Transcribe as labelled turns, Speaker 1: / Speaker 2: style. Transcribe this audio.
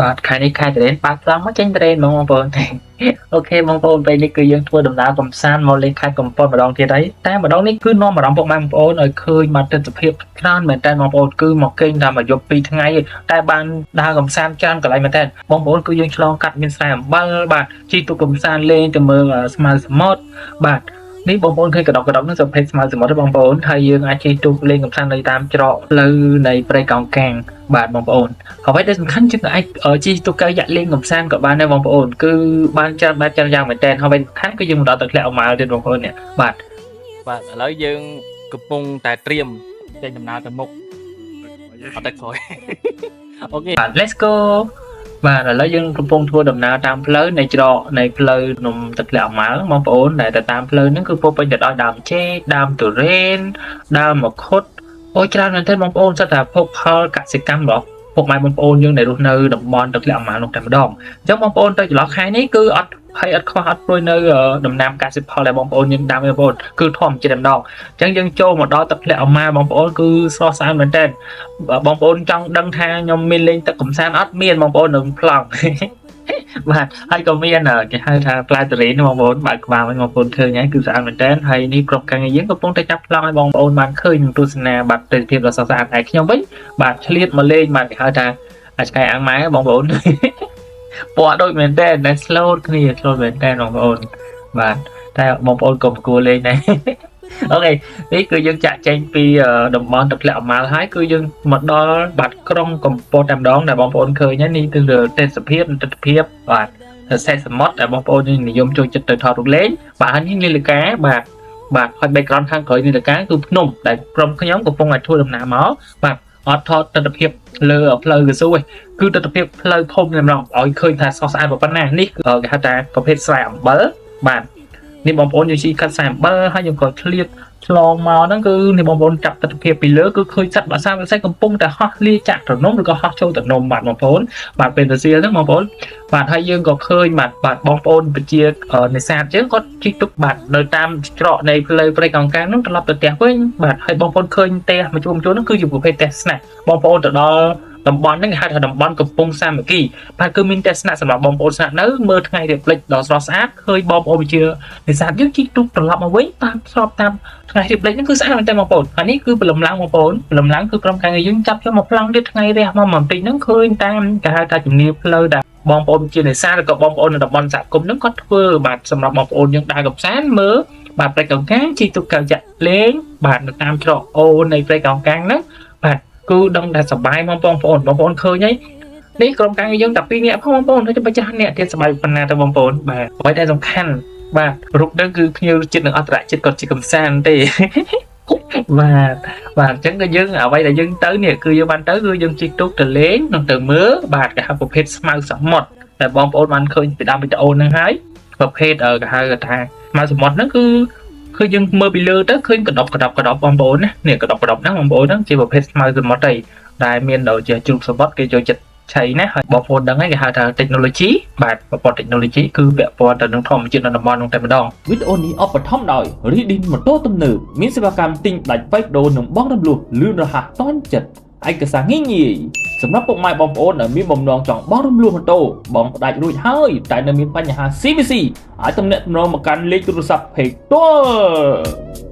Speaker 1: បាទខែនេះខែត្រេនប៉ាខ្លាំងមកចេញត្រេនហ្មងបងប្អូនអូខេបងប្អូនពេលនេះគឺយើងធ្វើដំណើរកំសាន្តមកលេងខេត្តកំពតម្ដងទៀតហើយតែម្ដងនេះគឺនាំអារម្មណ៍ពុកម៉ែបងប្អូនឲ្យឃើញមកទិដ្ឋភាពច្រើនមែនតើបងប្អូនគឺមកគេងតាមមួយយប់2ថ្ងៃតែបានដើរកំសាន្តច្រើនកន្លែងមែនតើបងប្អូនគឺយើងឆ្លងកាត់មានស្រែអំបិលបាទជិះទូកកំសាន្តលេងទៅមើលស្មៅសមុទ្របាទនេះបងប្អូនឃើញកដកនឹងប្រភេទស្មៅសមុទ្របងប្អូនហើយយើងអាចជិះទូកលេងកំសាន្តនៅតាមច្រកផ្លូវនៃព្រៃកោងកាងបាទបងប្អូនអ្វីដែលសំខាន់ជាងអាចជិះទូកកាយលេងកំសាន្តក៏បានដែរបងប្អូនគឺបានច្រើនបែបច្រើនយ៉ាងមែនតើអ្វីសំខាន់គឺយើងមិនដល់ទៅធ្លាក់អម៉ាល់ទៀតបងប្អូននេះបាទ
Speaker 2: បាទឥឡូវយើងកំពុងតែត្រៀមចេញដំណើរទៅមុខអត់ទៅក្រោយអូខេ
Speaker 1: បាទ let's go បាទឥឡូវយើងកំពុងធ្វើដំណើរតាមផ្លូវនៃច្រកនៃផ្លូវភ្នំទឹកធ្លាក់អម៉ាល់បងប្អូនដែលទៅតាមផ្លូវហ្នឹងគឺពោពេញទៅដោយដើមចេកដើមទុរេនដើមមង្ឃុតអូច្រើនមែនទែនបងប្អូនសិតតែភោគផលកសិកម្មរបស់ពុកម៉ែបងប្អូនយើងដែលរស់នៅតំបន់ទឹកធ្លាក់អម៉ាល់នោះតែម្ដងអញ្ចឹងបងប្អូនទៅចន្លោះខែនេះគឺអត់ខ្វះអត់ព្រួយនៅដំណាំកសិផលដែលបងប្អូនយើងដាំបងប្អូនគឺធម្មជាតិតែម្ដងអញ្ចឹងយើងចូលមកដល់ទឹកធ្លាក់អម៉ាល់បងប្អូនគឺស្រស់ស្អាតមែនទែនបងប្អូនចង់ដឹងថាខ្ញុំមានលេងទឹកកំសាន្តអត់មានបងប្អូននៅប្លង់បាទហើយក៏មានគេហៅថាផ្លែទុរេនបងប្អូនបើកក្បាលវិញបងប្អូនឃើញហើយគឺស្អាតមែនទែនហើយនេះក្រុមការងារយើងកំពុងតែចាប់ប្លង់ឲ្យបងប្អូនបានឃើញនឹងទស្សនាបាទទិដ្ឋភាពដ៏ស្រស់ស្អាតហើយខ្ញុំវិញបាទឆ្លៀតមកលេងបាទគេហៅថាអាចឆ្កែអាំងម៉ែបងប្អូនពណ៌ដូចមែនទែនតែស្លូតគ្នាស្លូតមែនទែនបងប្អូនបាទតែបងប្អូនកុំគួរលេងដែរអូខេនេះគឺយើងចាក់ចែងពីតំបន់ទឹកធ្លាក់អម៉ាល់ហើយគឺយើងមកដល់បាត់ក្រុងកំពតតែម្ដងដែលបងប្អូនឃើញហើយនេះគឺទេសភាពទិដ្ឋភាពបាទសេះសមុទ្រដែលបងប្អូននិយមចូលចិត្តទៅថតរូបលេងបាទហើយនេះនាឡិកាបាទហើយ background ខាងក្រោយនាឡិកាគឺភ្នំដែលក្រុមខ្ញុំកំពុងតែធ្វើដំណើរមកបាទអត់ថតទិដ្ឋភាពលើផ្លូវកស៊ូទេគឺទិដ្ឋភាពផ្លូវធំតែម្ដងឲ្យឃើញថាស្រស់ស្អាតប៉ុណ្ណានេះគេហៅថាប្រភេទស្រែអំបិលបាទនេះបងប្អូនយើងជិះកាត់ខ្សែអំបិលហើយយើងក៏ឆ្លៀតឆ្លងមកហ្នឹងគឺនេះបងប្អូនចាប់ទិដ្ឋភាពពីលើគឺឃើញសត្វបក្សាវិស័យកំពុងតែហោះលាចាក់ត្រនំឬក៏ហោះចូលត្រនំបាទបងប្អូនបាទពេលទៅសៀលហ្នឹងបងប្អូនបាទហើយយើងក៏ឃើញបាទបងប្អូនប្រជានេសាទយើងគាត់ជិះទុកបាទនៅតាមច្រកនៃផ្លូវព្រៃកោងកាងហ្នឹងត្រឡប់ទៅផ្ទះវិញបាទហើយបងប្អូនឃើញផ្ទះមួយជួរហ្នឹងគឺជាប្រភេទផ្ទះស្នាក់បងប្អូនទៅដល់តំបន់ហ្នឹងគេហៅថាតំបន់កំពង់សាមគ្គីបាទគឺមានផ្ទះស្នាក់សម្រាប់បងប្អូនស្នាក់នៅមើលថ្ងៃរៀបលិចដ៏ស្រស់ស្អាតឃើញបងប្អូនជានេសាទយើងជិះទូកត្រឡប់មកវិញតាមស្របតាមថ្ងៃរៀបលិចហ្នឹងគឺស្អាតមែនតើបងប្អូនហើយនេះគឺព្រលឹមឡើងបងប្អូនព្រលឹមឡើងគឺក្រុមការងារយើងចាប់យកមកប្លង់ទៀតថ្ងៃរះមកបន្តិចហ្នឹងឃើញតាមគេហៅថាជំនាញផ្លូវដែលបងប្អូនជានេសាទឬក៏បងប្អូននៅតំបន់សហគមន៍ហ្នឹងគាត់ធ្វើបាទសម្រាប់បងប្អូនយើងដើរកំសាន្តមើលបាទព្រៃកោងកាងជិះទូកកៅចាក់លេងបាទនៅតាមច្រកអូនៃព្រៃកោងកាងហ្នឹងបាទគឺដឹងថាសប្បាយបងប្អូនឃើញហើយនេះក្រុមការងារយើងតែ2នាក់ផងបងប្អូនទៅចាស់អ្នកទៀតសប្បាយប៉ុណ្ណាទៅបងប្អូនបាទអ្វីដែលសំខាន់បាទរូបនឹងគឺភ្ញៀវជាតិនិងអន្តរជាតិគាត់ជាកំសាន្តទេបាទអញ្ចឹងក៏យើងអ្វីដែលយើងទៅនេះគឺយើងបានទៅគឺយើងជិះទូកទៅលេងនិងទៅមើលបាទគេហៅប្រភេទស្មៅសមុទ្រតែបងប្អូនបានឃើញពីដើមវីដេអូហ្នឹងហើយប្រភេទគេហៅថាស្មៅសមុទ្រហ្នឹងគឺយើងមើលពីលើទៅឃើញកដប់បងប្អូនណានេះកដប់ហ្នឹងបងប្អូនហ្នឹងជាប្រភេទស្មៅសមុទ្រដែលមានដូចជាជ្រូកសមុទ្រគេចូលចិត្តឆៃណាហើយបងប្អូនដឹងហើយគេហៅថា technology បាទប្រព័ន្ធ technology គឺពាក់ព័ន្ធទៅនឹងធម្មជាតិនៅតំបន់នោះតែម្ដងវីដេអូនេះឧបត្ថម្ភដោយ Reading ម៉ូតូទំនើបមានសេវាកម្មទិញដាច់បេកដូរនិងបង់រំលោះលឿនរហ័សទាន់ចិត្តឯកសារងាយសម្រាប់ពុកម៉ែបងប្អូនដែលមានបំណងចង់បង់រំលោះម៉ូតូបងផ្ដាច់រួចហើយតែនៅមានបញ្ហា CVC អាចទំនាក់ទំនងមកកាន់លេខទូរស័ព្ទ Pay ផ្ទាល់